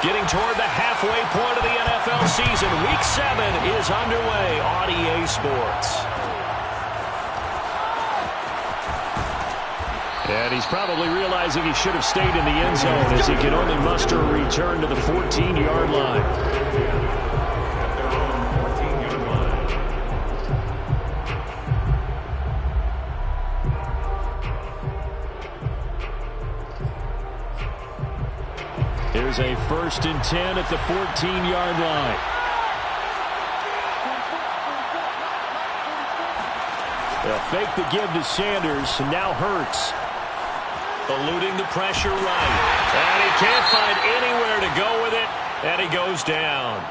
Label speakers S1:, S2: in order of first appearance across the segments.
S1: Getting toward the halfway point of the NFL season. Week 7 is underway on EA Sports. And he's probably realizing he should have stayed in the end zone as he can only muster a return to the 14-yard line. Here's a 1st and 10 at the 14-yard line. They'll fake the give to Sanders, and now Hurts. Eluding the pressure right. And he can't find anywhere to go with it, and he goes down.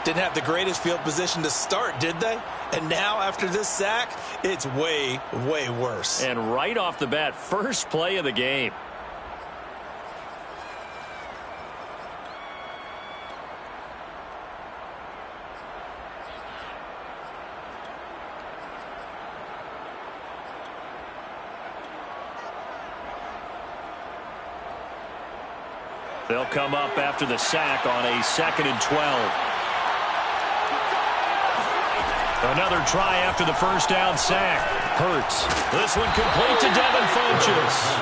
S2: Didn't have the greatest field position to start, did they? And now, after this sack, it's way, way worse.
S1: And right off the bat, first play of the game. They'll come up after the sack on a 2nd and 12. Another try after the first down sack. Hurts. This one complete to Devin Funchess.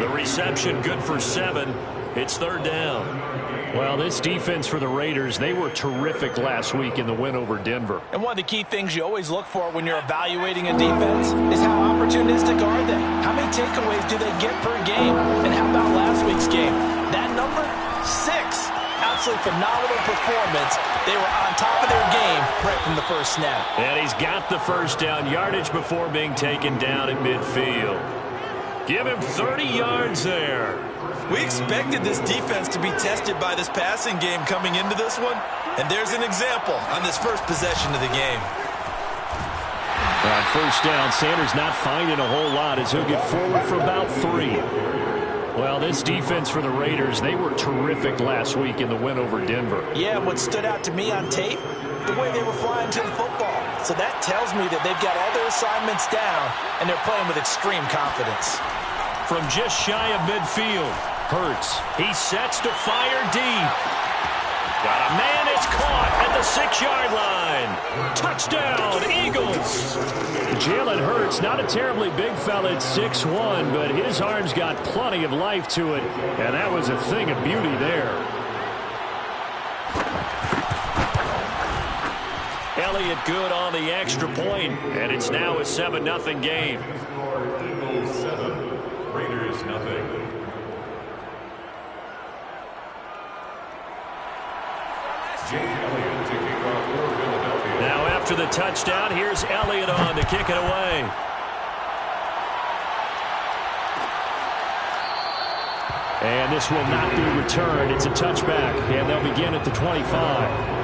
S1: The reception good for 7. It's 3rd down. Well, this defense for the Raiders, they were terrific last week in the win over Denver.
S2: And one of the key things you always look for when you're evaluating a defense is how opportunistic are they? How many takeaways do they get per game? And how about last week's game? That number, 6. Absolutely phenomenal performance. They were on top of their game right from the first snap.
S1: And he's got the first down yardage before being taken down at midfield. Give him 30 yards there.
S2: We expected this defense to be tested by this passing game coming into this one. And there's an example on this first possession of the game.
S1: On first down, Sanders not finding a whole lot as he'll get forward for about 3. Well, this defense for the Raiders, they were terrific last week in the win over Denver.
S2: Yeah, what stood out to me on tape, the way they were flying to the football. So that tells me that they've got all their assignments down, and they're playing with extreme confidence.
S1: From just shy of midfield, Hurts. He sets to fire deep. Got a man, it's caught at the 6-yard line. Touchdown, Eagles. Jalen Hurts, not a terribly big fella at 6'1", but his arms got plenty of life to it, and that was a thing of beauty there. Elliott good on the extra point, and it's now a 7-0 game.
S3: Eagles 7, Raiders nothing.
S1: Now after the touchdown, here's Elliott on to kick it away. And this will not be returned. It's a touchback, and they'll begin at the 25.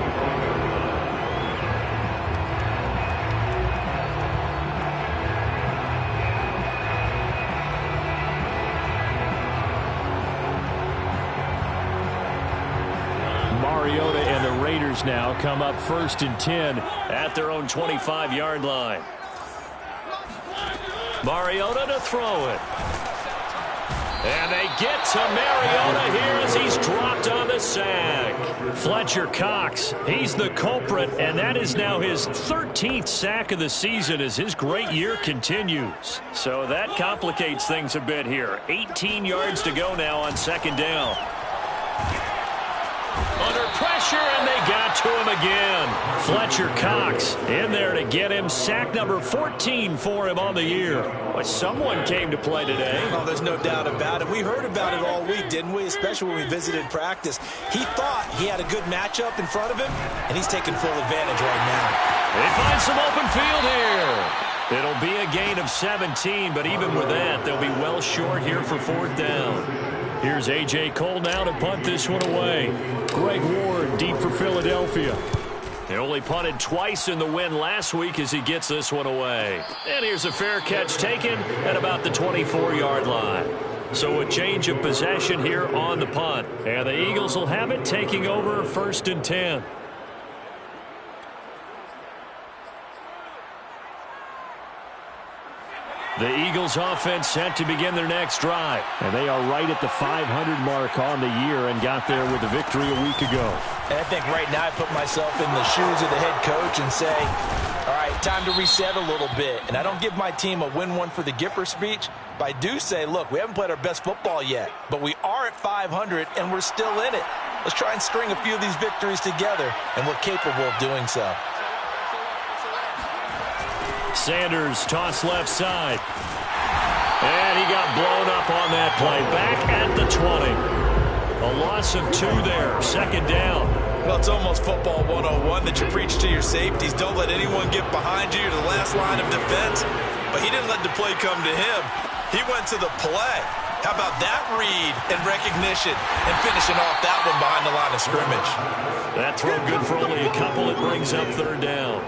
S1: Mariota and the Raiders now come up 1st and 10 at their own 25-yard line. Mariota to throw it. And they get to Mariota here as he's dropped on the sack. Fletcher Cox, he's the culprit, and that is now his 13th sack of the season as his great year continues. So that complicates things a bit here. 18 yards to go now on 2nd down. Under pressure, and they got to him again. Fletcher Cox in there to get him. Sack number 14 for him on the year. But someone came to play today.
S2: Oh, there's no doubt about it. We heard about it all week, didn't we? Especially when we visited practice. He thought he had a good matchup in front of him, and he's taking full advantage right now.
S1: They find some open field here. It'll be a gain of 17, but even with that, they'll be well short here for 4th down. Here's A.J. Cole now to punt this one away. Greg Ward deep for Philadelphia. They only punted twice in the win last week as he gets this one away. And here's a fair catch taken at about the 24-yard line. So a change of possession here on the punt. And the Eagles will have it taking over 1st and 10. The Eagles offense set to begin their next drive.
S4: And they are right at the 500 mark on the year and got there with a victory a week ago.
S2: And I think right now I put myself in the shoes of the head coach and say, all right, time to reset a little bit. And I don't give my team a win one for the Gipper speech, but I do say, look, we haven't played our best football yet, but we are at 500 and we're still in it. Let's try and string a few of these victories together, and we're capable of doing so.
S1: Sanders toss left side. And he got blown up on that play. Back at the 20. A loss of 2 there. Second down.
S2: Well, it's almost football 101 that you preach to your safeties. Don't let anyone get behind you to the last line of defense. But he didn't let the play come to him. He went to the play. How about that read and recognition and finishing off that one behind the line of scrimmage?
S1: That throw good for only a couple. It brings up third down.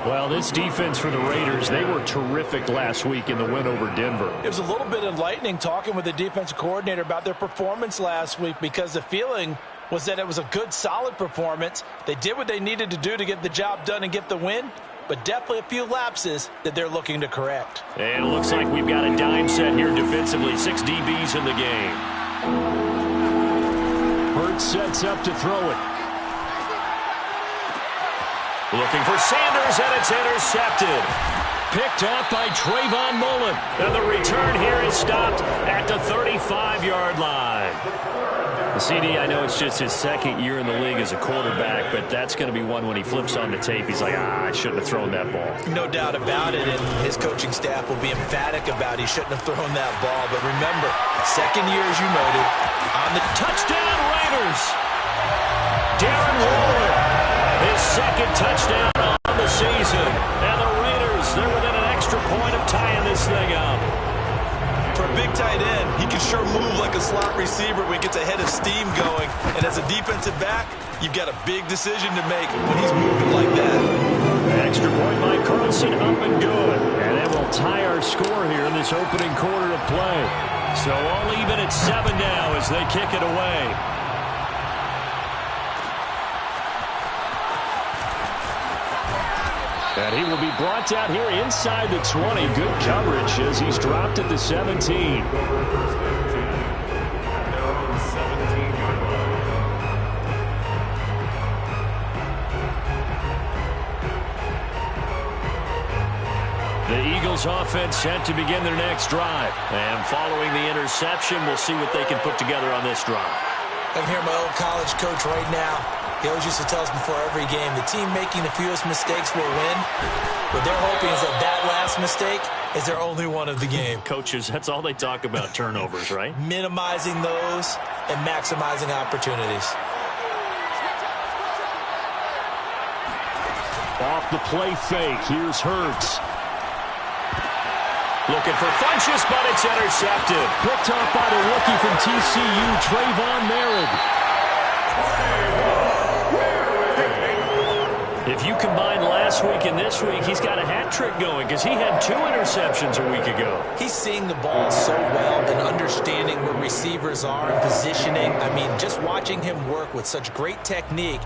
S4: Well, this defense for the Raiders, they were terrific last week in the win over Denver.
S2: It was a little bit enlightening talking with the defensive coordinator about their performance last week, because the feeling was that it was a good, solid performance. They did what they needed to do to get the job done and get the win, but definitely a few lapses that they're looking to correct.
S1: And it looks like we've got a dime set here defensively. 6 DBs in the game.
S4: Hurts sets up to throw it.
S1: Looking for Sanders, and it's intercepted. Picked up by Trayvon Mullen. And the return here is stopped at the 35-yard line. The CD, I know it's just his second year in the league as a quarterback, but that's going to be one when he flips on the tape. He's like, I shouldn't have thrown that ball.
S2: No doubt about it, and his coaching staff will be emphatic about he shouldn't have thrown that ball. But remember, second year, as you noted, on the
S1: touchdown Raiders. Darren Waller. His second touchdown on the season. And the Raiders, they're within an extra point of tying this thing up.
S2: For a big tight end, he can sure move like a slot receiver when he gets a head of steam going. And as a defensive back, you've got a big decision to make when he's moving like that.
S1: Extra point by Carlson, up and good. And that will tie our score here in this opening quarter of play. So all even at 7 now as they kick it away.
S4: And he will be brought down here inside the 20. Good coverage as he's dropped at the 17.
S1: The Eagles offense set to begin their next drive. And following the interception, we'll see what they can put together on this drive.
S2: I can hear my old college coach right now. He always used to tell us before every game, the team making the fewest mistakes will win. What they're hoping is that that last mistake is their only one of the game.
S1: Coaches, that's all they talk about, turnovers, right?
S2: Minimizing those and maximizing opportunities.
S4: Off the play fake, here's Hurts.
S1: Looking for Funchess, but it's intercepted.
S4: Picked off by the rookie from TCU, Trayvon Merritt.
S1: If you combine last week and this week, he's got a hat trick going because he had 2 interceptions a week ago.
S2: He's seeing the ball so well and understanding where receivers are and positioning. I mean, just watching him work with such great technique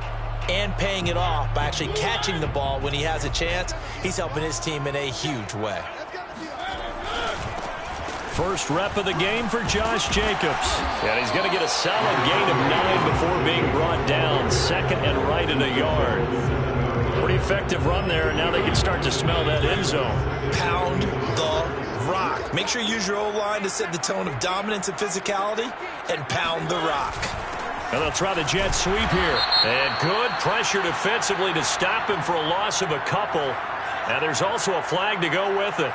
S2: and paying it off by actually catching the ball when he has a chance, he's helping his team in a huge way.
S1: First rep of the game for Josh Jacobs. And he's going to get a solid gain of 9 before being brought down. Second and right at a yard. Pretty effective run there, and now they can start to smell that end zone.
S2: Pound the rock. Make sure you use your O-line to set the tone of dominance and physicality, and pound the rock.
S1: And they'll try the jet sweep here. And good pressure defensively to stop him for a loss of a couple. And there's also a flag to go with it.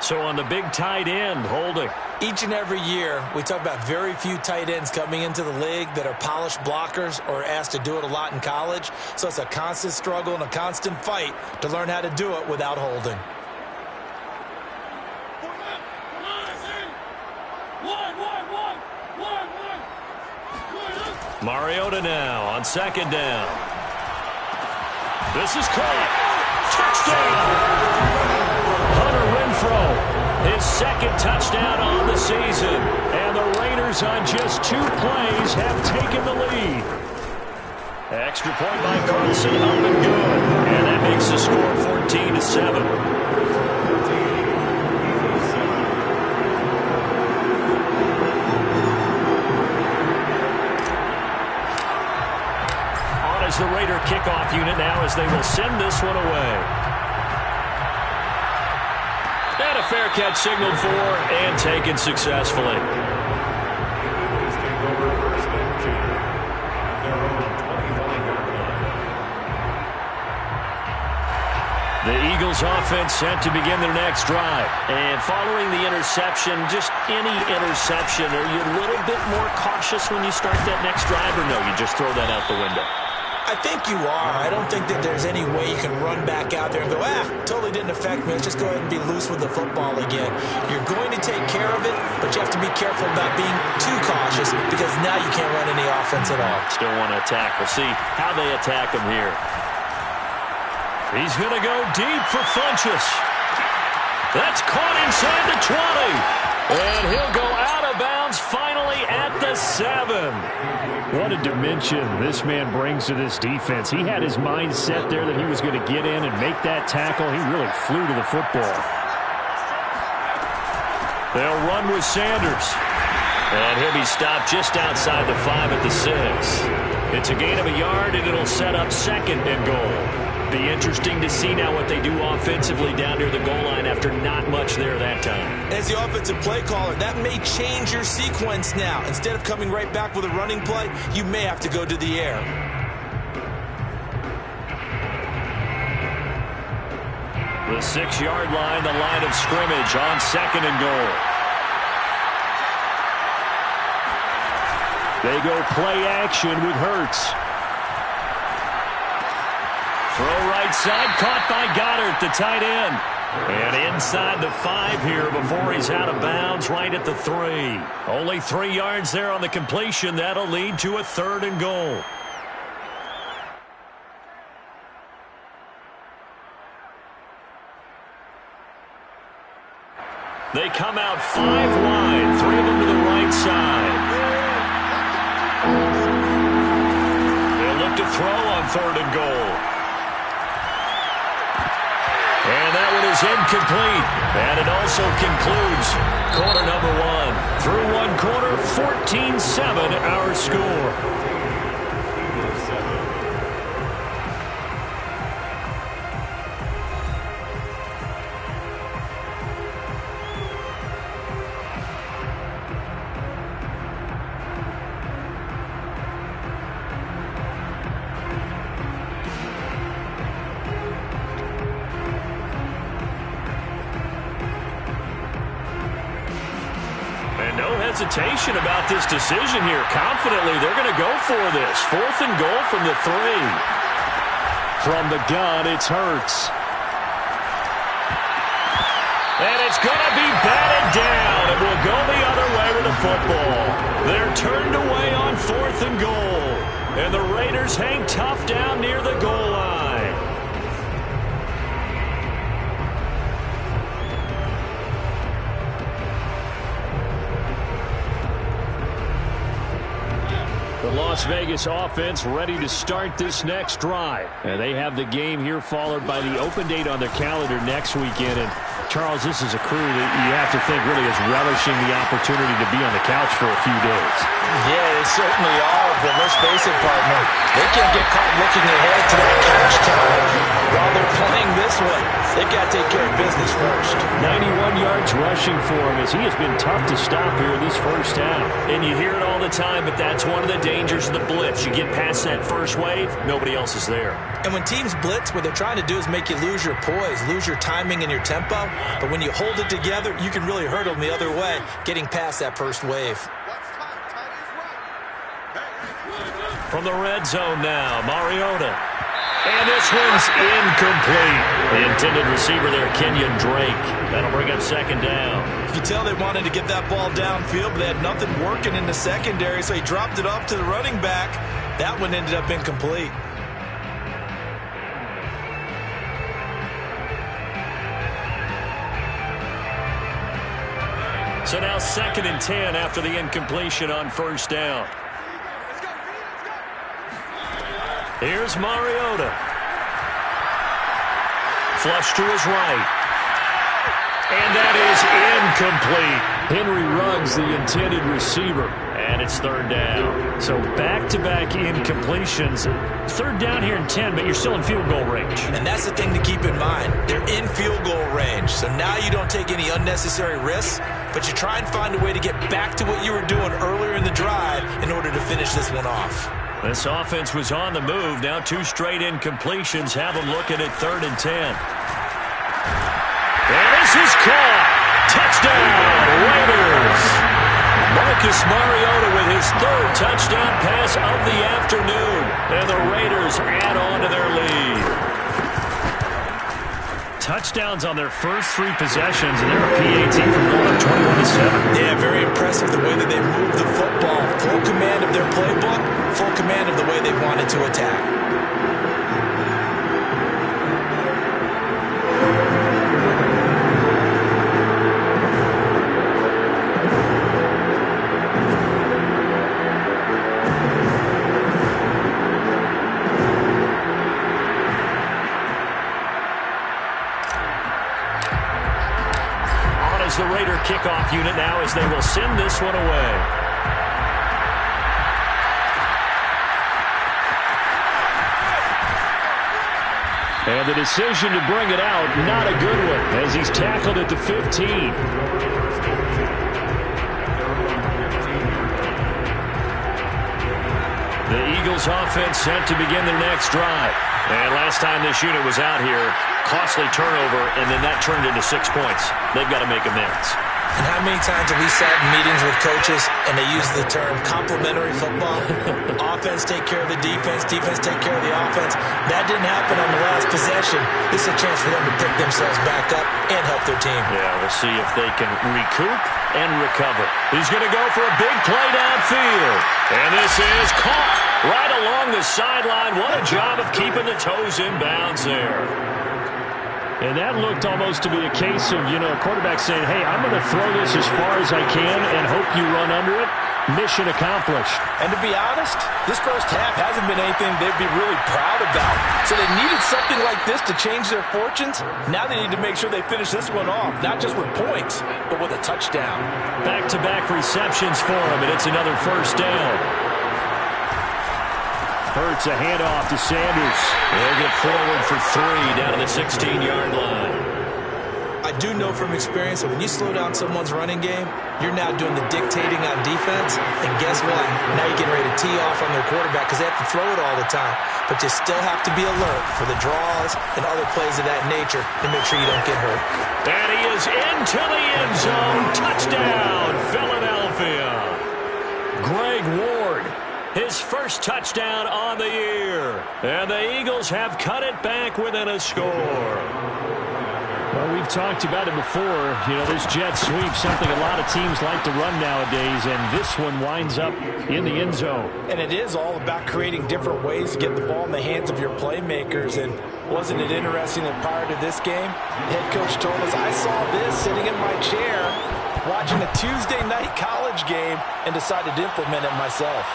S1: So on the big tight end, holding.
S2: Each and every year, we talk about very few tight ends coming into the league that are polished blockers or asked to do it a lot in college. So it's a constant struggle and a constant fight to learn how to do it without holding.
S1: Mariota now on second down. This is caught. Touchdown! His second touchdown on the season. And the Raiders on just 2 plays have taken the lead. Extra point by Carlson, up and good. And that makes the score 14-7. they will send this one away. And a fair catch signaled for and taken successfully.
S3: Eagles take over first and 2 at their own 21-yard line.
S1: The Eagles offense set to begin their next drive. And following the interception, just any interception, are you a little bit more cautious when you start that next drive, or no, you just throw that out the window?
S2: I think you are. I don't think that there's any way you can run back out there and go, totally didn't affect me. Let's just go ahead and be loose with the football again. You're going to take care of it, but you have to be careful about being too cautious because now you can't run any offense at all.
S1: Still want to attack. We'll see how they attack him here. He's going to go deep for Funchess. That's caught inside the 20. And he'll go out of bounds finally at the 7.
S4: What a dimension this man brings to this defense. He had his mind set there that he was going to get in and make that tackle. He really flew to the football.
S1: They'll run with Sanders. And he'll be stopped just outside the 5 at the 6. It's a gain of a yard, and it'll set up 2nd and goal. Be interesting to see now what they do offensively down near the goal line after not much there that time.
S2: As the offensive play caller, that may change your sequence now. Instead of coming right back with a running play, you may have to go to the air.
S1: The 6-yard line, the line of scrimmage on 2nd and goal.
S4: They go play action with Hurts.
S1: Throw right side, caught by Goddard, the tight end. And inside the 5 here before he's out of bounds, right at the 3. Only 3 yards there on the completion. That'll lead to a 3rd and goal. They come out 5 wide, 3 of them to the right side. They'll look to throw on 3rd and goal. And that one is incomplete. And it also concludes quarter number 1. Through 1 quarter, 14-7 our score. Hesitation about this decision here. Confidently, they're going to go for this. 4th and goal from the 3.
S4: From the gun, it's Hurts.
S1: And it's going to be batted down. It will go the other way with the football. They're turned away on 4th and goal. And the Raiders hang tough down near the goal line.
S4: The Las Vegas offense ready to start this next drive. And they have the game here followed by the open date on their calendar next weekend. And Charles, this is a crew that you have to think really is relishing the opportunity to be on the couch for a few days.
S2: Yeah, they certainly are, but let's face it, partner. They can't get caught looking ahead to that couch time while they're playing this one. They've got to take care of business first.
S4: 91 yards rushing for him as he has been tough to stop here in this first half.
S1: And you hear it all the time, but that's one of the dangers of the blitz. You get past that first wave, nobody else is there.
S2: And when teams blitz, what they're trying to do is make you lose your poise, lose your timing and your tempo. But when you hold it together, you can really hurt them the other way, getting past that first wave.
S1: From the red zone now, Mariota. And this one's incomplete. The intended receiver there, Kenyon Drake. That'll bring up 2nd down.
S2: You can tell they wanted to get that ball downfield, but they had nothing working in the secondary, so he dropped it off to the running back. That one ended up incomplete.
S1: So now 2nd and 10 after the incompletion on 1st down. Here's Mariota. Flush to his right. And that is incomplete. Henry Ruggs, the intended receiver. And it's third down. So back-to-back incompletions. Third down here in 10, but you're still in field goal range.
S2: And that's the thing to keep in mind. They're in field goal range. So now you don't take any unnecessary risks, but you try and find a way to get back to what you were doing earlier in the drive in order to finish this one off.
S1: This offense was on the move. Now 2 straight incompletions have them looking at 3rd and 10. And this is caught. Touchdown, Raiders. Marcus Mariota with his 3rd touchdown pass of the afternoon. And the Raiders add on to their lead. Touchdowns on their first 3 possessions, and they're a PAT from going up 21-7.
S2: Yeah, very impressive the way that they moved the football. Full command of their playbook, full command of the way they wanted to attack.
S1: The Raider kickoff unit now as they will send this one away. And the decision to bring it out, not a good one, as he's tackled at the 15. The Eagles offense set to begin their next drive. And last time this unit was out here, costly turnover, and then that turned into 6 points. They've got to make amends.
S2: And how many times have we sat in meetings with coaches and they use the term complementary football? Offense take care of the defense, defense take care of the offense. That didn't happen on the last possession. This is a chance for them to pick themselves back up and help their team.
S1: Yeah, we'll see if they can recoup and recover. He's going to go for a big play downfield. And this is caught right along the sideline. What a job of keeping the toes in bounds there. And that looked almost to be a case of, a quarterback saying, hey, I'm going to throw this as far as I can and hope you run under it. Mission accomplished.
S2: And to be honest, this first half hasn't been anything they'd be really proud about. So they needed something like this to change their fortunes. Now they need to make sure they finish this one off, not just with points, but with a touchdown.
S1: Back-to-back receptions for him, and it's another first down. Hurts a handoff to Sanders. They'll get forward for 3 down to the 16-yard line.
S2: I do know from experience that when you slow down someone's running game, you're now doing the dictating on defense. And guess what? Now you're getting ready to tee off on their quarterback because they have to throw it all the time. But you still have to be alert for the draws and other plays of that nature to make sure you don't get hurt.
S1: And he is into the end zone. Touchdown, Philadelphia. Greg Ward. His first touchdown on the year. And the Eagles have cut it back within a score.
S4: Well, we've talked about it before. This jet sweep, something a lot of teams like to run nowadays, and this one winds up in the end zone.
S2: And it is all about creating different ways to get the ball in the hands of your playmakers. And wasn't it interesting that prior to this game, the head coach told us, I saw this sitting in my chair watching a Tuesday night college game and decided to implement it myself.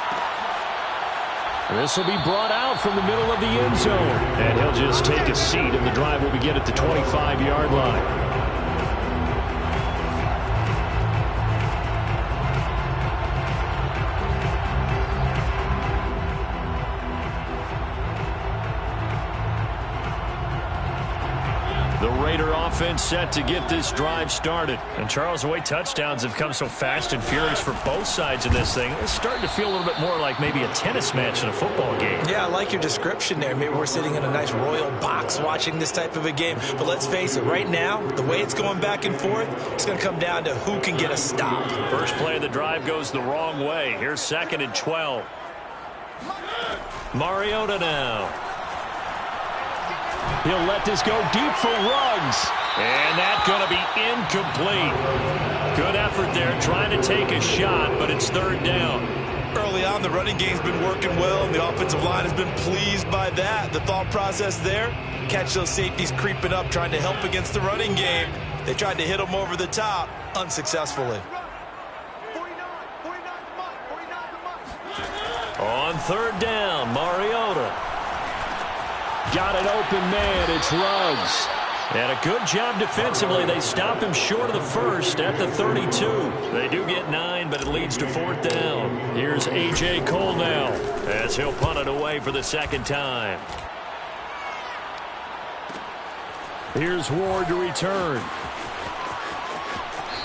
S4: This will be brought out from the middle of the end zone. And he'll just take a seat, and the drive will begin at the 25-yard line.
S1: The Raider offense set to get this drive started. And Charles, the way touchdowns have come so fast and furious for both sides in this thing, it's starting to feel a little bit more like maybe a tennis match in a football game.
S2: Yeah, I like your description there. Maybe we're sitting in a nice royal box watching this type of a game. But let's face it, right now, the way it's going back and forth, it's going to come down to who can get a stop.
S1: First play of the drive goes the wrong way. Here's 2nd and 12. Mariota now.
S4: He'll let this go deep for Ruggs.
S1: And that's going to be incomplete. Good effort there trying to take a shot, but it's 3rd down.
S2: Early on, the running game's been working well, and the offensive line has been pleased by that. The thought process there, catch those safeties creeping up, trying to help against the running game. They tried to hit them over the top, unsuccessfully.
S1: On 3rd down, Mariota.
S4: Got an open man. It's Ruggs.
S1: And a good job defensively. They stop him short of the first at the 32. They do get 9, but it leads to 4th down. Here's A.J. Cole now as he'll punt it away for the second time. Here's Ward to return.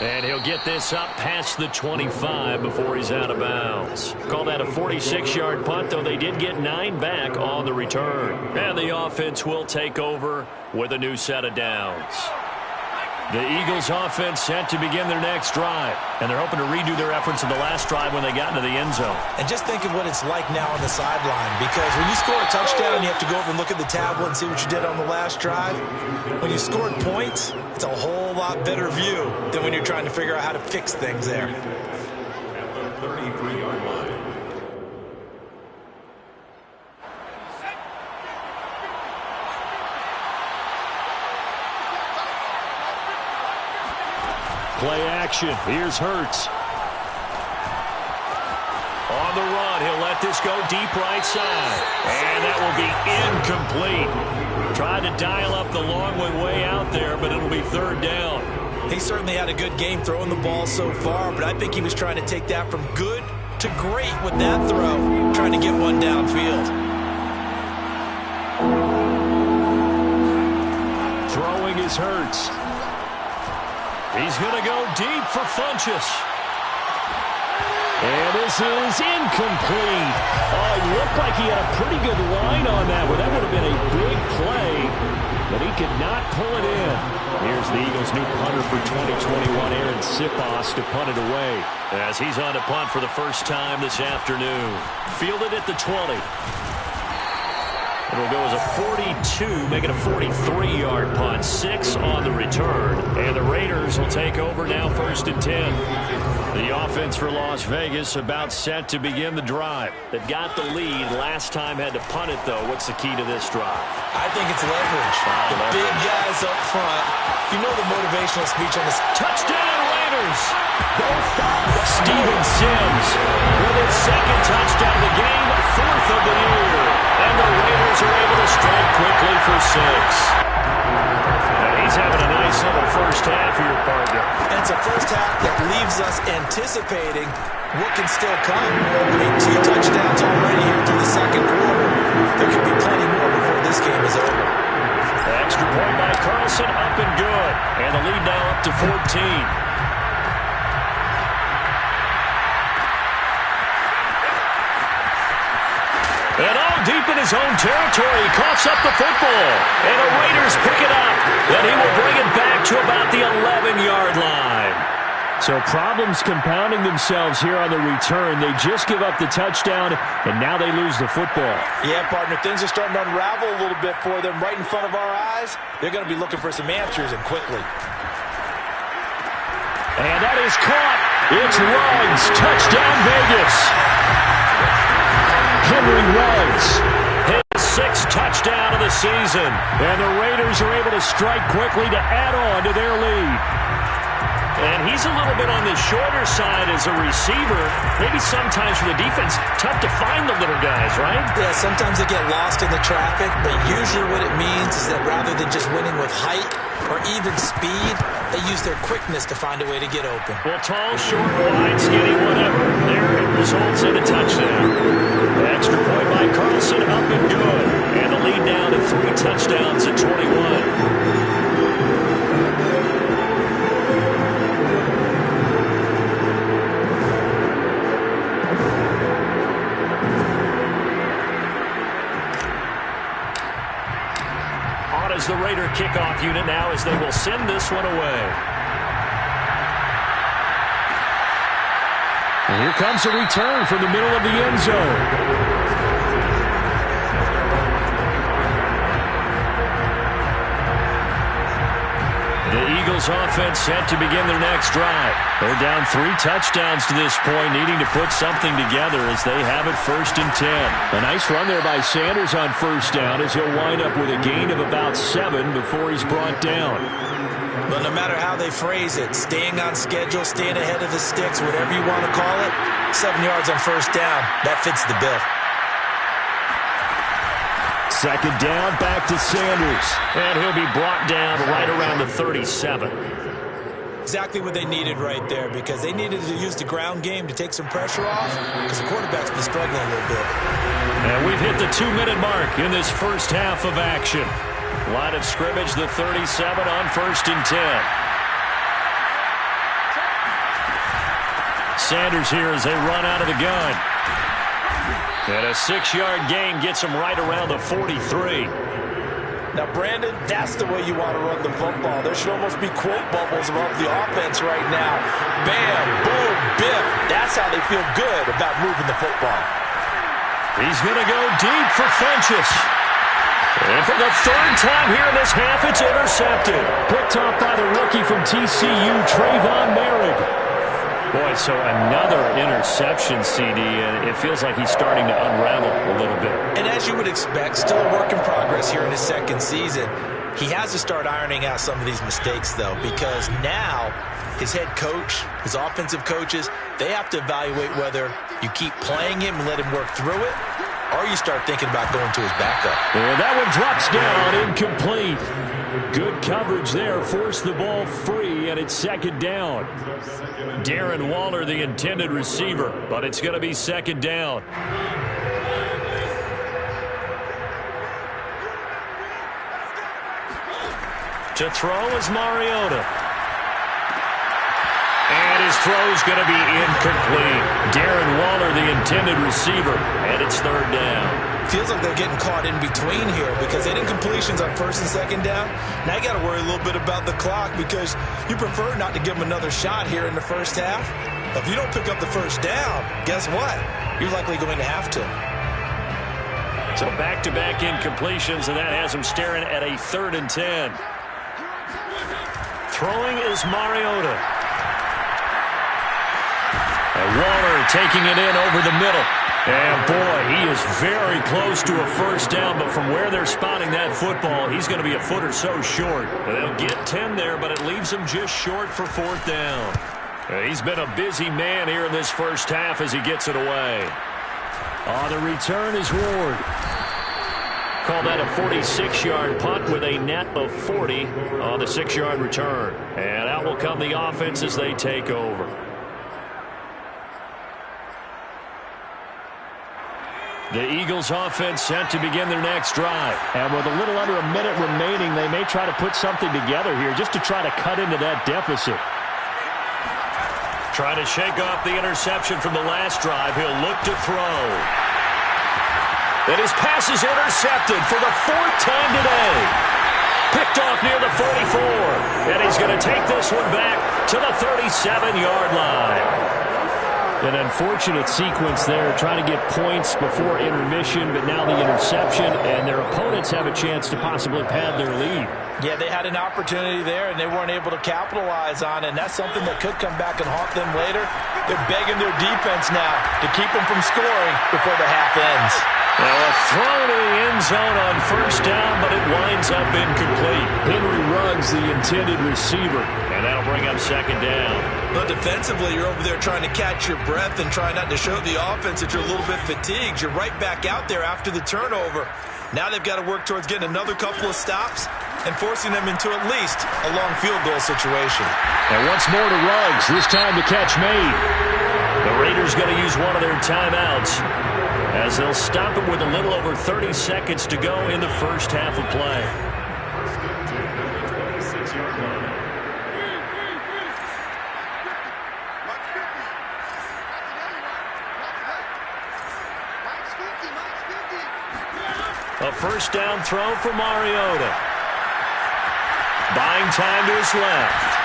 S1: And he'll get this up past the 25 before he's out of bounds. Call that a 46-yard punt, though they did get 9 back on the return. And the offense will take over with a new set of downs. The Eagles offense set to begin their next drive. And they're hoping to redo their efforts in the last drive when they got into the end zone.
S2: And just think of what it's like now on the sideline. Because when you score a touchdown, you have to go over and look at the tablet and see what you did on the last drive. When you scored points, it's a whole lot better view than when you're trying to figure out how to fix things there.
S3: At the 33-yard line.
S1: Play action. Here's Hurts. On the run, he'll let this go deep right side. And that will be incomplete. Tried to dial up the long way out there, but it'll be 3rd down.
S2: He certainly had a good game throwing the ball so far, but I think he was trying to take that from good to great with that throw, trying to get one downfield.
S1: Throwing is Hurts. He's going to go deep for Funchess. And this is incomplete. Oh, it looked like he had a pretty good line on that, but that would have been a big play, but he could not pull it in. Here's the Eagles' new punter for 2021, Aaron Sipos, to punt it away. As he's on to punt for the first time this afternoon. Fielded at the 20. It'll go as a 42, make it a 43-yard punt. 6 on the return. And the Raiders will take over now 1st and 10. The offense for Las Vegas about set to begin the drive. They've got the lead. Last time had to punt it, though. What's the key to this drive?
S2: I think it's leverage. The big guys up front. You know the motivational speech on this.
S1: Touchdown, Raiders! Steven Sims with his 2nd touchdown of the game, 4th of the year. And the Raiders are able to strike quickly for 6. And he's having a nice little first half here, partner.
S2: And it's a first half that leaves us anticipating what can still come. I mean, 2 touchdowns already here through the 2nd quarter. There could be plenty more before this game is over.
S1: Extra point by Carlson, up and good. And the lead now up to 14. And all deep in his own territory, he coughs up the football. And the Raiders pick it up. And he will bring it back to about the 11-yard line. So problems compounding themselves here on the return. They just give up the touchdown, and now they lose the football.
S2: Yeah, partner, things are starting to unravel a little bit for them right in front of our eyes. They're going to be looking for some answers, and quickly.
S1: And that is caught. It's Ruggs. Touchdown, Vegas. Henry Ruggs, his 6th touchdown of the season. And the Raiders are able to strike quickly to add on to their lead. And he's a little bit on the shorter side as a receiver. Maybe sometimes for the defense, tough to find the little guys, right?
S2: Yeah, sometimes they get lost in the traffic, but usually what it means is that rather than just winning with height or even speed, they use their quickness to find a way to get open.
S1: Well, tall, short, wide, skinny, whatever. There it results in a touchdown. The extra point by Carlson, up and good. And the lead down to 3 touchdowns at 21. Is the Raider kickoff unit now as they will send this one away. And here comes a return from the middle of the end zone. The Eagles offense set to begin their next drive. They're down 3 touchdowns to this point, needing to put something together as they have it 1st and 10. A nice run there by Sanders on 1st down as he'll wind up with a gain of about 7 before he's brought down.
S2: But no matter how they phrase it, staying on schedule, staying ahead of the sticks, whatever you want to call it, 7 yards on 1st down, that fits the bill.
S4: Second down, back to Sanders.
S1: And he'll be brought down right around the 37.
S2: Exactly what they needed right there, because they needed to use the ground game to take some pressure off, because the quarterback's been struggling a little bit.
S1: And we've hit the 2-minute mark in this first half of action. Line of scrimmage, the 37 on 1st and 10. Sanders here as they run out of the gun. And a 6-yard gain gets him right around the 43.
S2: Now, Brandon, that's the way you want to run the football. There should almost be quote bubbles above the offense right now. Bam, boom, biff. That's how they feel good about moving the football.
S1: He's going to go deep for Funchess. And for the 3rd time here in this half, it's intercepted.
S4: Picked off by the rookie from TCU, Trayvon Merrick.
S1: Boy, so another interception, CD, and it feels like he's starting to unravel a little bit.
S2: And as you would expect, still a work in progress here in his 2nd season. He has to start ironing out some of these mistakes, though, because now his head coach, his offensive coaches, they have to evaluate whether you keep playing him and let him work through it, or you start thinking about going to his backup.
S4: And that one drops down, incomplete. Good coverage there, forced the ball free, and it's 2nd down.
S1: Darren Waller, the intended receiver, but it's going to be 2nd down. To throw is Mariota. And his throw's going to be incomplete. Darren Waller, the intended receiver, and it's 3rd down.
S2: Feels like they're getting caught in between here because they did completions on 1st and 2nd down. Now you got to worry a little bit about the clock because you prefer not to give them another shot here in the first half. If you don't pick up the 1st down, guess what? You're likely going to have to.
S1: So back-to-back incompletions, and that has him staring at a 3rd and 10. Throwing is Mariota. And Waller taking it in over the middle. And, boy, he is very close to a 1st down, but from where they're spotting that football, he's going to be a foot or so short. They'll get 10 there, but it leaves him just short for 4th down. He's been a busy man here in this first half as he gets it away.
S4: On the return is Ward.
S1: Call that a 46-yard punt with a net of 40 on the 6-yard return. And out will come the offense as they take over. The Eagles offense set to begin their next drive.
S4: And with a little under a minute remaining, they may try to put something together here just to try to cut into that deficit.
S1: Trying to shake off the interception from the last drive. He'll look to throw. And his pass is intercepted for the 4th time today. Picked off near the 44. And he's going to take this one back to the 37-yard line.
S4: An unfortunate sequence there, trying to get points before intermission, but now the interception, and their opponents have a chance to possibly pad their lead.
S2: Yeah, they had an opportunity there, and they weren't able to capitalize on it, and that's something that could come back and haunt them later. They're begging their defense now to keep them from scoring before the half ends.
S1: Well, a throw to the end zone on 1st down, but it winds up incomplete.
S4: Henry Ruggs, the intended receiver.
S1: And that'll bring up 2nd down.
S2: But defensively, you're over there trying to catch your breath and try not to show the offense that you're a little bit fatigued. You're right back out there after the turnover. Now they've got to work towards getting another couple of stops and forcing them into at least a long field goal situation.
S4: And once more to Ruggs, this time the catch made.
S1: The Raiders going to use one of their timeouts as they'll stop it with a little over 30 seconds to go in the first half of play. A 1st down throw for Mariota. Buying time to his left.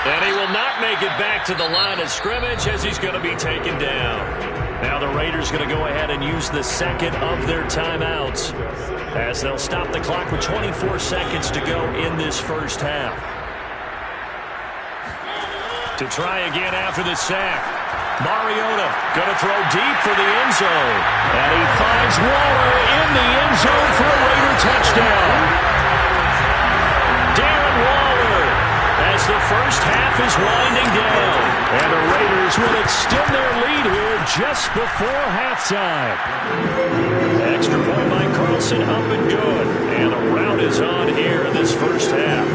S1: And he will not make it back to the line of scrimmage as he's going to be taken down. Now the Raiders going to go ahead and use the 2nd of their timeouts as they'll stop the clock with 24 seconds to go in this first half. To try again after the sack. Mariota going to throw deep for the end zone. And he finds Waller in the end zone for a Raider touchdown. Darren Waller as the first half is winding down.
S4: And the Raiders will extend their lead here just before halftime. Extra point by Carlson, up and good. And the rout is on here in this first half.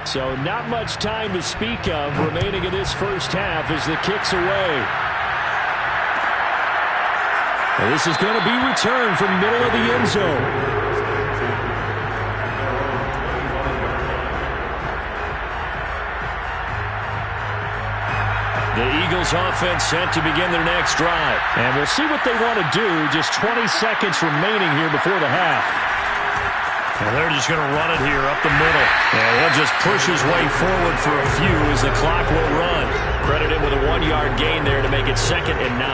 S4: So not much time to speak of remaining in this first half as the kick's away. And this is going to be returned from middle of the end zone. The Eagles offense set to begin their next drive. And we'll see what they want to do. Just 20 seconds remaining here before the half.
S1: And they're just going to run it here up the middle. And he'll just push his way forward for a few as the clock will run. Credit him with a 1-yard gain there to make it 2nd and 9.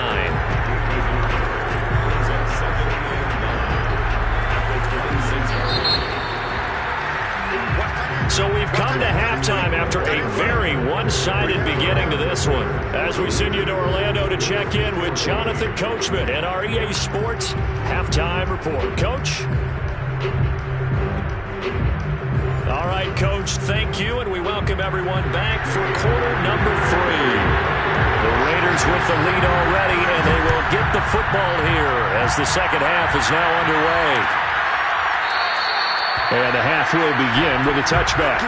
S1: So we've come to halftime after a very one-sided beginning to this one. As we send you to Orlando to check in with Jonathan Coachman at our EA Sports Halftime Report. Coach? All right, Coach, thank you, and we welcome everyone back for quarter number 3. The Raiders with the lead already, and they will get the football here as the second half is now underway.
S4: And the half will begin with a touchback.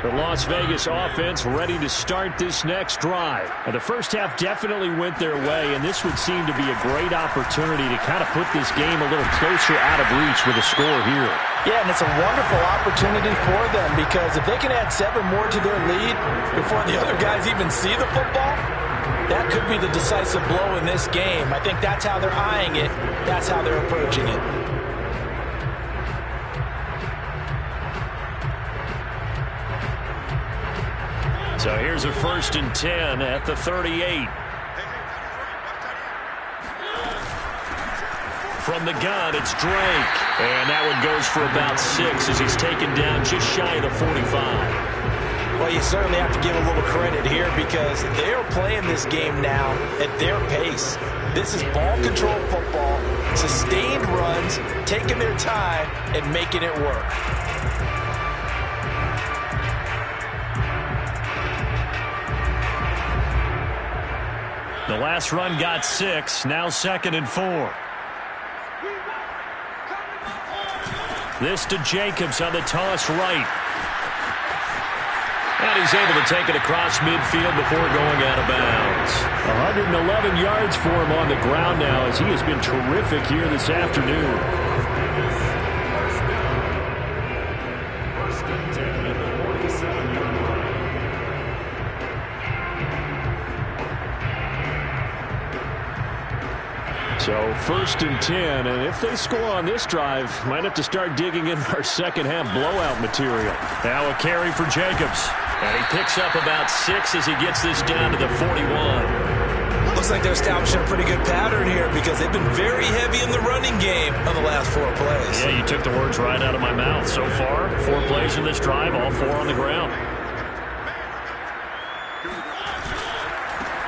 S4: The Las Vegas offense ready to start this next drive. And the first half definitely went their way, and this would seem to be a great opportunity to kind of put this game a little closer out of reach with a score here.
S2: Yeah, and it's a wonderful opportunity for them because if they can add 7 more to their lead before the other guys even see the football, that could be the decisive blow in this game. I think that's how they're eyeing it. That's how they're approaching it.
S1: So here's a 1st and 10 at the 38. From the gun, it's Drake. And that one goes for about 6 as he's taken down just shy of the 45.
S2: Well, you certainly have to give a little credit here because they are playing this game now at their pace. This is ball control football, sustained runs, taking their time and making it work.
S1: The last run got 6, now 2nd and 4. This to Jacobs on the toss right. And he's able to take it across midfield before going out of bounds.
S4: 111 yards for him on the ground now as he has been terrific here this afternoon. So 1st and 10, and if they score on this drive, might have to start digging in our second half blowout material.
S1: Now a carry for Jacobs. And he picks up about 6 as he gets this down to the 41.
S2: Looks like they're establishing a pretty good pattern here because they've been very heavy in the running game on the last 4 plays.
S1: Yeah, you took the words right out of my mouth. So far, 4 plays in this drive, all 4 on the ground.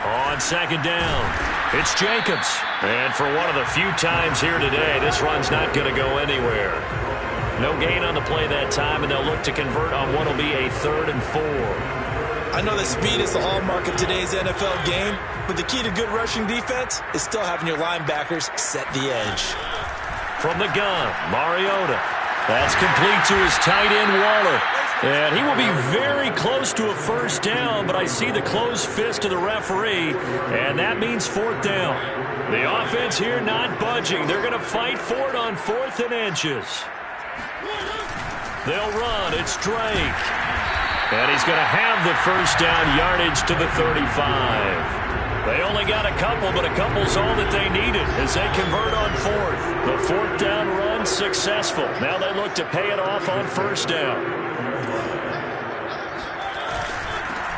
S1: On 2nd down, it's Jacobs. And for one of the few times here today, this run's not going to go anywhere. No gain on the play that time, and they'll look to convert on what will be a 3rd and 4.
S2: I know that speed is the hallmark of today's NFL game, but the key to good rushing defense is still having your linebackers set the edge.
S1: From the gun, Mariota. That's complete to his tight end, Waller. And he will be very close to a 1st down, but I see the closed fist of the referee, and that means 4th down. The offense here not budging. They're going to fight for it on 4th and inches. They'll run. It's Drake. And he's going to have the 1st down, yardage to the 35. They They only got a couple, but a couple's all that they needed as they convert on fourth. The fourth down run successful. Now they look to pay it off on first down.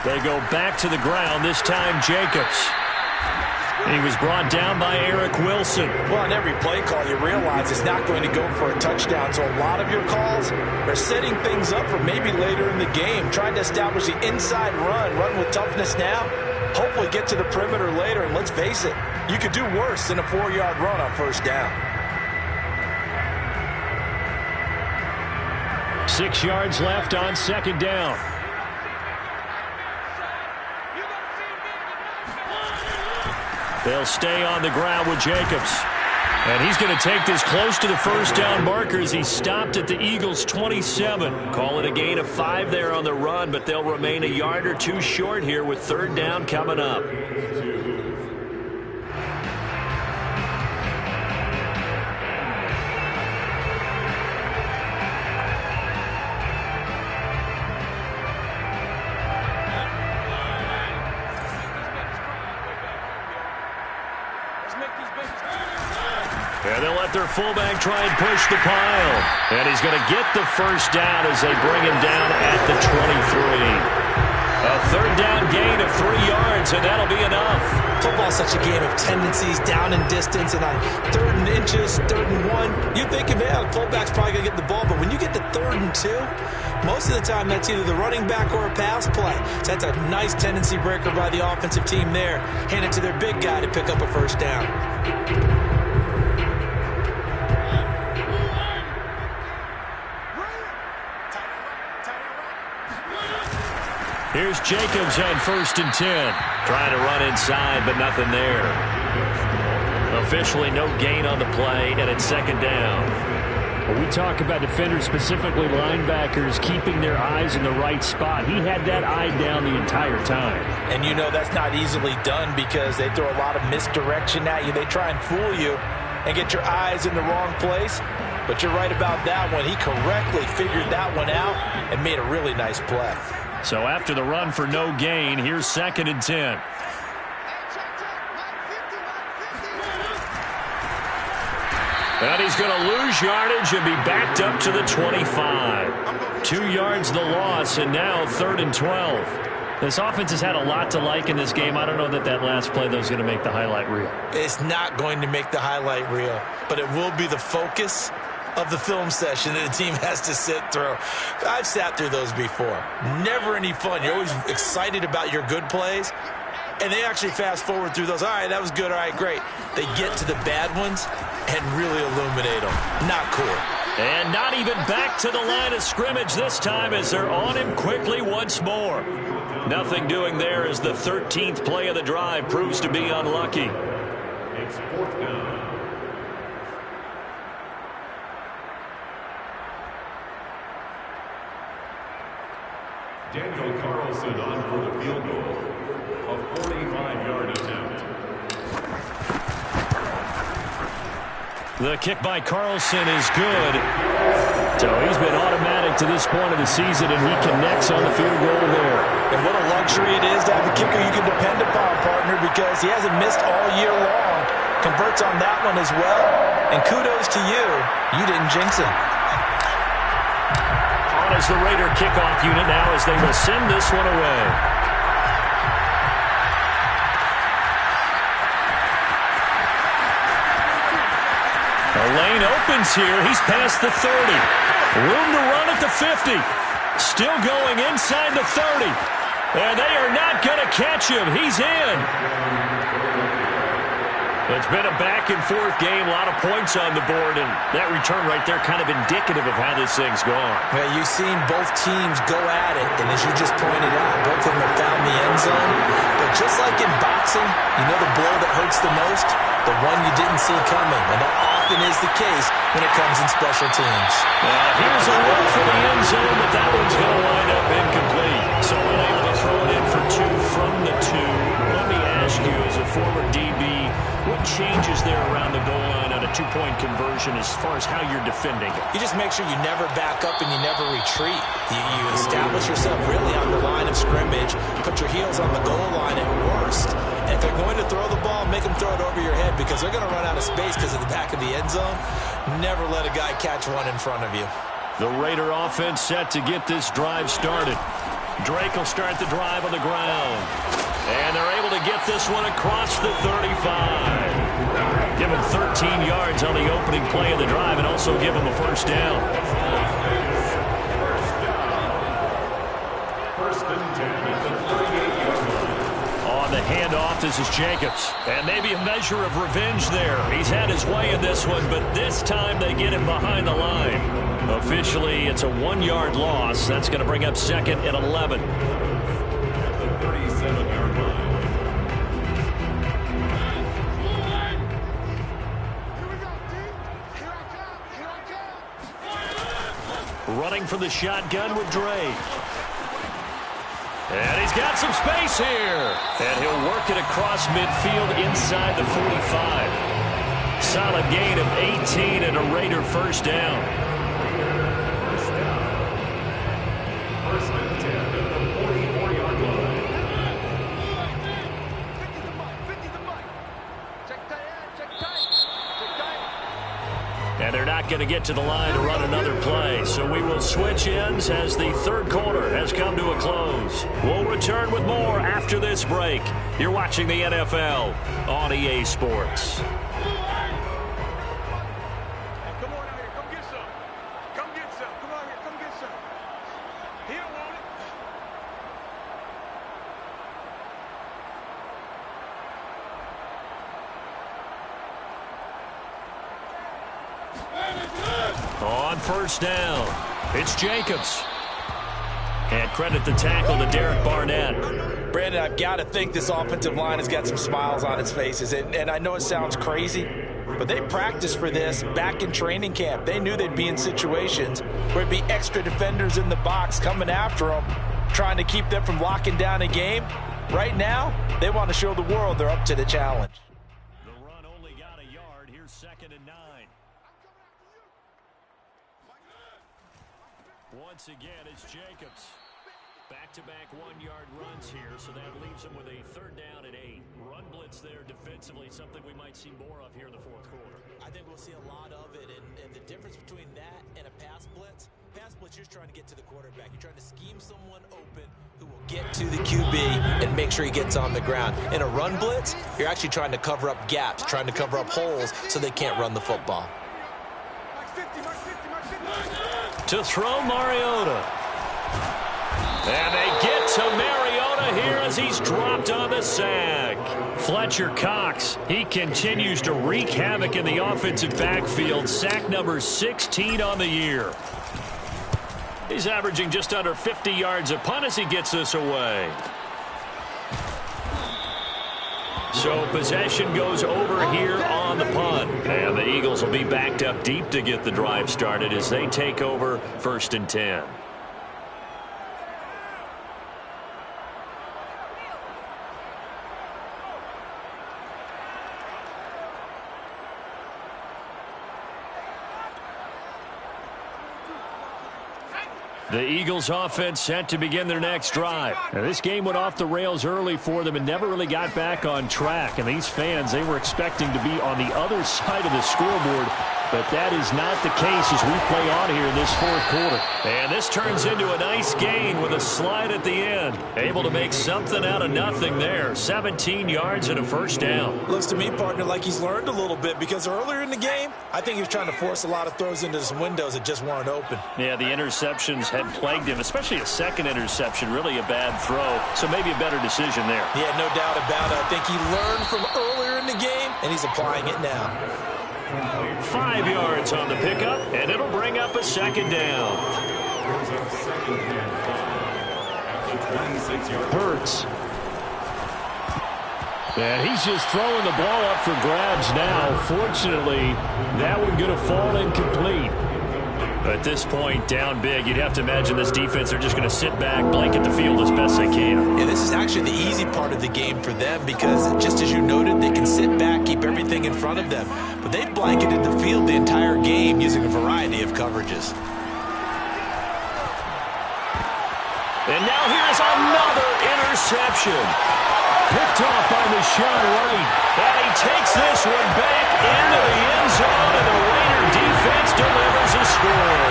S1: They go back to the ground, this time Jacobs. He was brought down by Eric Wilson.
S2: Well, on every play call, you realize it's not going to go for a touchdown. So a lot of your calls are setting things up for maybe later in the game, trying to establish the inside run with toughness now, hopefully get to the perimeter later. And let's face it, you could do worse than a 4-yard run on first down.
S1: 6 yards left on second down. They'll stay on the ground with Jacobs. And he's going to take this close to the first down markers. He stopped at the Eagles' 27. Call it a gain of 5 there on the run, but they'll remain a yard or two short here with third down coming up. And they'll let their fullback try and push the pile. And he's going to get the first down as they bring him down at the 23. A third down gain of 3 yards, and that'll be enough.
S2: Football's such a game of tendencies, down and distance, and on 3rd and inches, 3rd and 1, you're thinking, man, the fullback's probably going to get the ball. But when you get to 3rd and 2, most of the time that's either the running back or a pass play. So that's a nice tendency breaker by the offensive team there. Hand it to their big guy to pick up a first down.
S1: Here's Jacobs on 1st and 10. Trying to run inside, but nothing there. Officially no gain on the play, and it's second down.
S4: When we talk about defenders, specifically linebackers, keeping their eyes in the right spot, he had that eye down the entire time.
S2: And you know that's not easily done because they throw a lot of misdirection at you. They try and fool you and get your eyes in the wrong place. But you're right about that one. He correctly figured that one out and made a really nice play.
S1: So after the run for no gain, here's 2nd and 10. And he's going to lose yardage and be backed up to the 25. 2 yards the loss, and now 3rd and 12. This offense has had a lot to like in this game. I don't know that last play, though, is going to make the highlight reel.
S2: It's not going to make the highlight reel, but it will be the focus of the film session that the team has to sit through. I've sat through those before. Never any fun. You're always excited about your good plays, and they actually fast forward through those. All right, that was good. All right, great. They get to the bad ones and really illuminate them. Not cool.
S1: And not even back to the line of scrimmage this time as they're on him quickly once more. Nothing doing there as the 13th play of the drive proves to be unlucky.
S3: It's 4th down. Daniel Carlson on for the field goal. A 45-yard attempt.
S1: The kick by Carlson is good. So he's been automatic to this point of the season, and he connects on the field goal there.
S2: And what a luxury it is to have a kicker you can depend upon, partner, because he hasn't missed all year long. Converts on that one as well. And kudos to you. You didn't jinx him.
S1: On is the Raider kickoff unit now as they will send this one away. The lane opens here. He's past the 30. Room to run at the 50. Still going inside the 30. And they are not going to catch him. He's in. It's been a back-and-forth game, a lot of points on the board, and that return right there kind of indicative of how this thing's gone.
S2: Well, you've seen both teams go at it, and as you just pointed out, both of them have found the end zone. But just like in boxing, you know the blow that hurts the most? The one you didn't see coming, and that often is the case when it comes in special teams.
S1: Here's a look for the end zone, but that one's going to wind up incomplete. So unable to throw it in for 2 from the 2. Let me ask you, as a former DB, what changes there around the goal line on a two-point conversion as far as how you're defending it?
S2: You just make sure you never back up and you never retreat. You establish yourself really on the line of scrimmage, put your heels on the goal line at worst. And if they're going to throw the ball, make them throw it over your head because they're going to run out of space because of the back of the end zone. Never let a guy catch one in front of you. The Raider offense set to get this drive started. Drake will start the drive on the ground. And they're able to get this one across the 35. Give him 13 yards on the opening play of the drive and also give him a first down.
S3: First and 10 at the 38-yard line.
S1: On the handoff, this is Jacobs. And maybe a measure of revenge there. He's had his way in this one, but this time they get him behind the line. Officially, it's a 1-yard loss. That's going to bring up second and 11.
S3: At the 37-yard line.
S1: Running from the shotgun with Drake. And he's got some space here. And he'll work it across midfield inside the 45. Solid gain of 18 and a Raider first down.
S3: First and 10 at the 44-yard line.
S1: And they're not going to get to the line to run another play. So we will switch ends as the third quarter has come to a close. We'll return with more after this break. You're watching the NFL on EA Sports. On first down, it's Jacobs. And credit the tackle to Derek Barnett.
S2: Brandon, I've got to think this offensive line has got some smiles on its faces. And I know it sounds crazy, but they practiced for this back in training camp. They knew they'd be in situations where it'd be extra defenders in the box coming after them, trying to keep them from locking down a game. Right now, they want to show the world they're up to the challenge.
S1: The run only got a yard. Here's second and 9. Once again, it's Jacobs. Back-to-back 1-yard runs here, so that leaves him with a third down and 8. Run blitz there defensively, something we might see more of here in the fourth quarter.
S2: I think we'll see a lot of it, and the difference between that and a pass blitz, you're trying to get to the quarterback. You're trying to scheme someone open who will get to the QB and make sure he gets on the ground. In a run blitz, you're actually trying to cover up gaps, trying to cover up holes so they can't run the football.
S1: To throw Mariota. And they get to Mariota here as he's dropped on the sack. Fletcher Cox, he continues to wreak havoc in the offensive backfield. Sack number 16 on the year. He's averaging just under 50 yards a punt as he gets this away. So possession goes over here on the punt. And the Eagles will be backed up deep to get the drive started as they take over first and 10. The Eagles offense set to begin their next drive. Now, this game went off the rails early for them and never really got back on track. And these fans, they were expecting to be on the other side of the scoreboard. But that is not the case as we play on here in this fourth quarter. And this turns into a nice gain with a slide at the end. Able to make something out of nothing there. 17 yards and a first down.
S2: Looks to me, partner, like he's learned a little bit because earlier in the game, I think he was trying to force a lot of throws into some windows that just weren't open.
S1: Yeah, the interceptions had plagued him, especially a second interception. Really a bad throw. So maybe a better decision there.
S2: Yeah, no doubt about it. I think he learned from earlier in the game, and he's applying it now.
S1: 5 yards on the pickup, and it'll bring up a second down. Hurts. And he's just throwing the ball up for grabs now. Fortunately, that one going to fall incomplete. At this point, down big, you'd have to imagine this defense, they're just going to sit back, blanket the field as best they can.
S2: Yeah, this is actually the easy part of the game for them because, just as you noted, they can sit back, keep everything in front of them. But they've blanketed the field the entire game using a variety of coverages.
S1: And now here's another interception. Picked off by Rashawn Wright. And he takes this one back into the end zone, and the Raider defense delivers a score.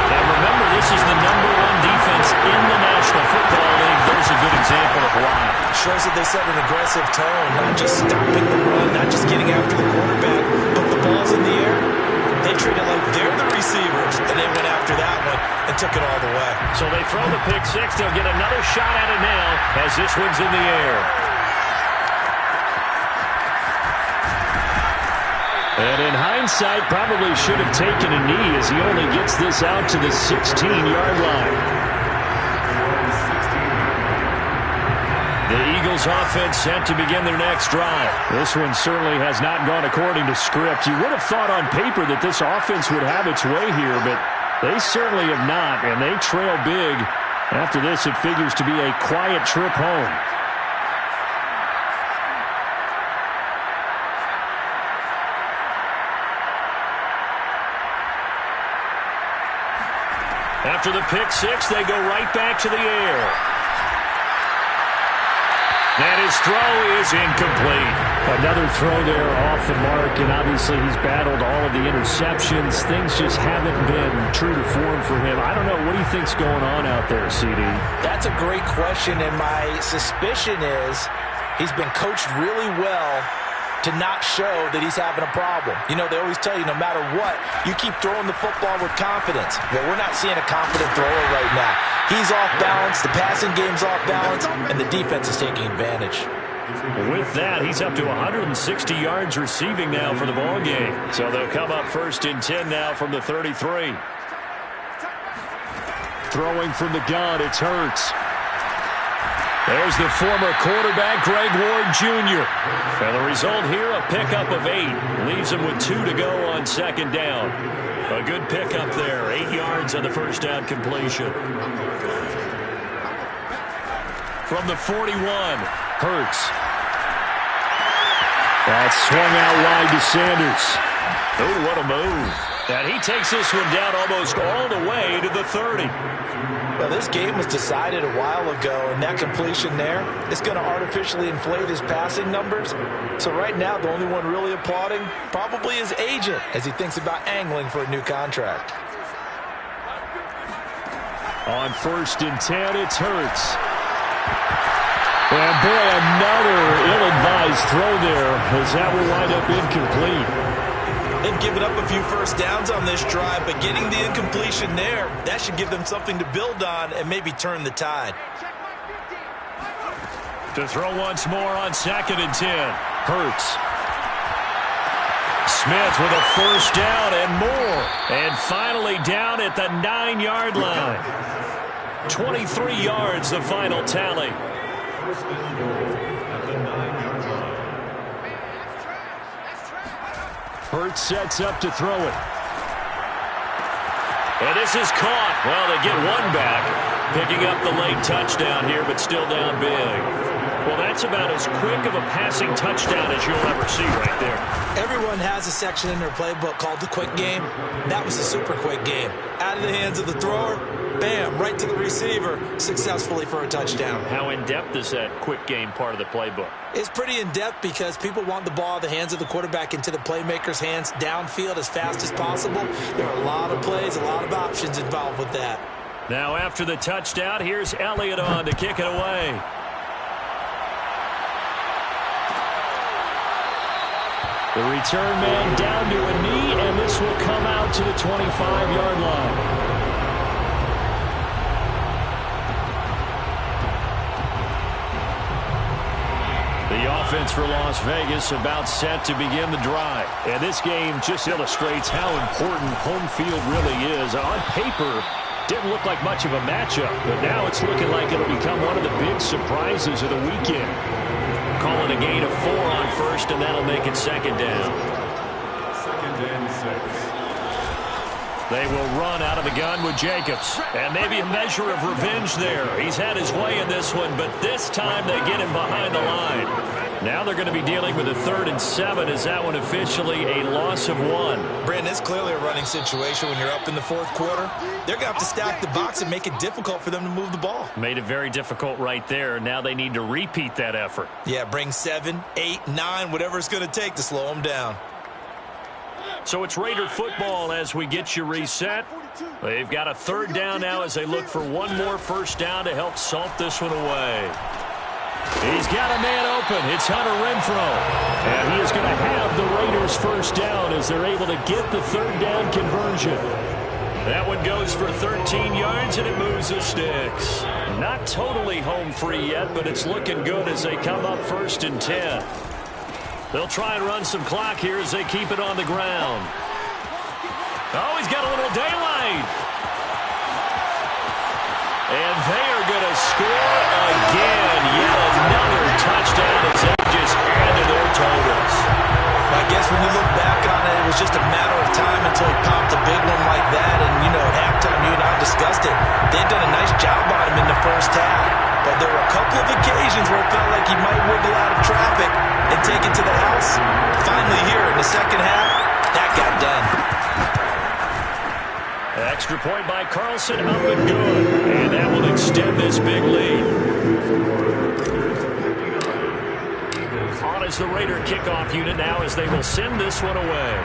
S1: And remember, this is the #1 defense in the National Football League. There's a good example of why.
S2: Shows that they set an aggressive tone, not just stopping the run, not just getting after the quarterback, but the ball's in the air. They treat it like they're the receivers, and they went after that one and took it all the way.
S1: So they throw the pick six. They'll get another shot at it now as this one's in the air. And in hindsight, probably should have taken a knee as he only gets this out to the 16-yard line. The Eagles offense set to begin their next drive. This one certainly has not gone according to script. You would have thought on paper that this offense would have its way here, but they certainly have not, and they trail big. After this, it figures to be a quiet trip home. After the pick six, they go right back to the air. And his throw is incomplete.
S4: Another throw there off the mark, and obviously he's battled all of the interceptions. Things just haven't been true to form for him. I don't know. What do you think's going on out there, CD?
S2: That's a great question, and my suspicion is he's been coached really well to not show that he's having a problem. You know, they always tell you no matter what, you keep throwing the football with confidence. Well, we're not seeing a confident thrower right now. He's off balance, the passing game's off balance, and the defense is taking advantage.
S1: With that, he's up to 160 yards receiving now for the ball game. So they'll come up 1st and 10 now from the 33.
S4: Throwing from the gun, it's Hurts.
S1: There's the former quarterback, Greg Ward Jr. And the result here, a pickup of 8. Leaves him with 2 to go on 2nd down. A good pickup there. 8 yards on the first down completion. From the 41, Hurts.
S4: That's swung out wide to Sanders.
S1: Oh, what a move. And he takes this one down almost all the way to the 30.
S2: Well, this game was decided a while ago, and that completion there is going to artificially inflate his passing numbers. So right now, the only one really applauding probably his agent as he thinks about angling for a new contract.
S4: On 1st and 10, it's Hurts. And boy, another ill-advised throw there as that will wind up incomplete.
S2: They've given up a few first downs on this drive, but getting the incompletion there, that should give them something to build on and maybe turn the tide.
S1: To throw once more on 2nd and 10. Hurts. Smith with a 1st down and more. And finally down at the 9-yard line. 23 yards, the final tally.
S4: Hurts sets up to throw it.
S1: And this is caught. Well, they get one back. Picking up the late touchdown here, but still down big. Well, that's about as quick of a passing touchdown as you'll ever see right there.
S2: Everyone has a section in their playbook called the quick game. That was a super quick game. Out of the hands of the thrower, bam, right to the receiver, successfully for a touchdown.
S1: How in-depth is that quick game part of the playbook?
S2: It's pretty in-depth because people want the ball out of the hands of the quarterback into the playmaker's hands downfield as fast as possible. There are a lot of plays, a lot of options involved with that.
S1: Now after the touchdown, here's Elliott on to kick it away.
S4: The return man down to a knee, and this will come out to the 25-yard line.
S1: The offense for Las Vegas about set to begin the drive.
S4: And this game just illustrates how important home field really is. On paper, didn't look like much of a matchup, but now it's looking like it'll become one of the big surprises of the weekend.
S1: Calling a gain of 4 on 1st, and that'll make it 2nd down.
S3: 2nd and 6.
S1: They will run out of the gun with Jacobs. And maybe a measure of revenge there. He's had his way in this one, but this time they get him behind the line. Now they're going to be dealing with a 3rd and 7. Is that one officially a loss of 1?
S2: Brandon, it's clearly a running situation when you're up in the 4th quarter. They're going to have to stack the box and make it difficult for them to move the ball.
S1: Made it very difficult right there. Now they need to repeat that effort.
S2: Yeah, bring 7, 8, 9, whatever it's going to take to slow them down.
S1: So it's Raider football as we get you reset. They've got a 3rd down now as they look for one more first down to help salt this one away. He's got a man open. It's Hunter Renfrow. And he is going to have the Raiders first down as they're able to get the 3rd down conversion. That one goes for 13 yards, and it moves the sticks. Not totally home free yet, but it's looking good as they come up 1st and 10. They'll try and run some clock here as they keep it on the ground. Oh, he's got a little daylight. And they are going to score again. Yet another touchdown as they just add to their totals.
S2: I guess when you look back on it, it was just a matter of time until he popped a big one like that. And, you know, at halftime, you and I discussed it. They'd done a nice job on him in the first half. But there were a couple of occasions where it felt like he might wiggle out of traffic and take it to the house. Finally here in the second half, that got done.
S1: Extra point by Carlson, up and good. And that will extend this big lead. On is the Raider kickoff unit now as they will send this one away.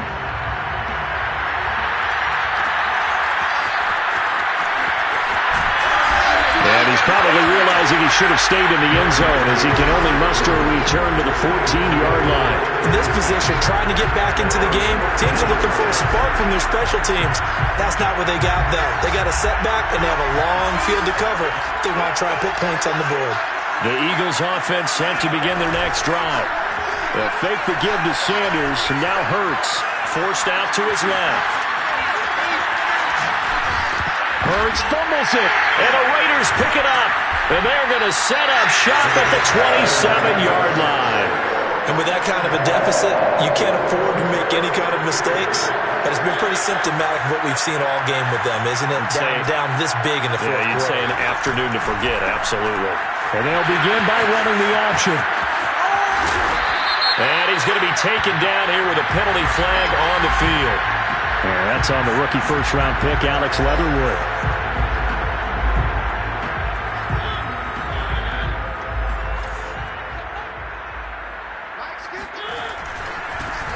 S1: And he's probably realizing he should have stayed in the end zone as he can only muster a return to the 14-yard line.
S2: In this position, trying to get back into the game, teams are looking for a spark from their special teams. That's not what they got, though. They got a setback, and they have a long field to cover if they want to try and put points on the board.
S1: The Eagles offense set to begin their next drive. They'll fake the give to Sanders, and now Hurts forced out to his left. Hurts fumbles it, and the Raiders pick it up. And they're going to set up shop at the 27-yard line.
S2: And with that kind of a deficit, you can't afford to make any kind of mistakes. But it's been pretty symptomatic of what we've seen all game with them, isn't it? Down this big in the fourth quarter.
S1: You'd say an afternoon to forget, absolutely. And they'll begin by running the option. And he's going to be taken down here with a penalty flag on the field. And that's on the rookie first-round pick, Alex Leatherwood.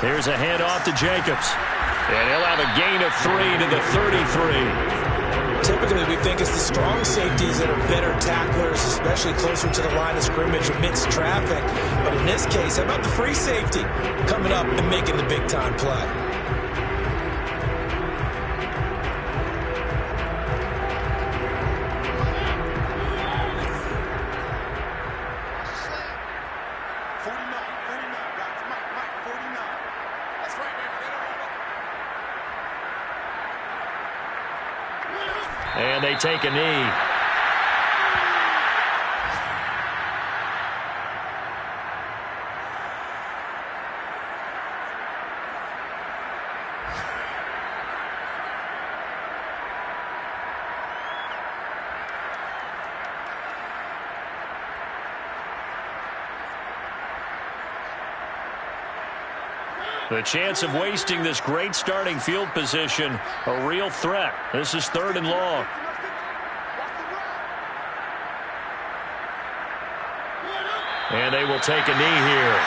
S1: Here's a handoff to Jacobs. And he'll have a gain of 3 to the 33.
S2: Typically, we think it's the strong safeties that are better tacklers, especially closer to the line of scrimmage amidst traffic. But in this case, how about the free safety coming up and making the big-time play?
S1: And they take a knee. The chance of wasting this great starting field position, a real threat. This is 3rd and long. And they will take a knee here.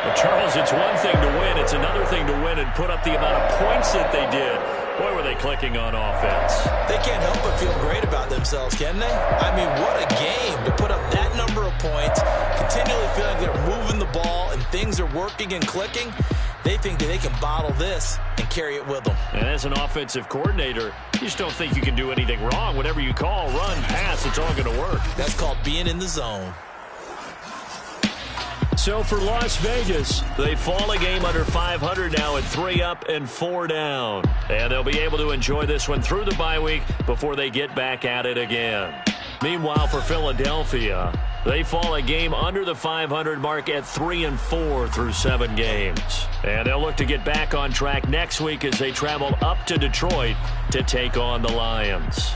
S1: Well, Charles, it's one thing to win. It's another thing to win and put up the amount of points that they did. Boy, were they clicking on offense.
S2: They can't help but feel great about themselves, can they? I mean, what a game to put up that number of points, continually feeling they're moving the ball and things are working and clicking. They think that they can bottle this and carry it with them.
S1: And as an offensive coordinator, you just don't think you can do anything wrong. Whatever you call, run, pass, it's all going to work.
S2: That's called being in the zone.
S1: So for Las Vegas, they fall a game under 500 now at 3 up and 4 down. And they'll be able to enjoy this one through the bye week before they get back at it again. Meanwhile, for Philadelphia, They fall a game under the 500 mark at 3-4 through 7 games. And they'll look to get back on track next week as they travel up to Detroit to take on the Lions.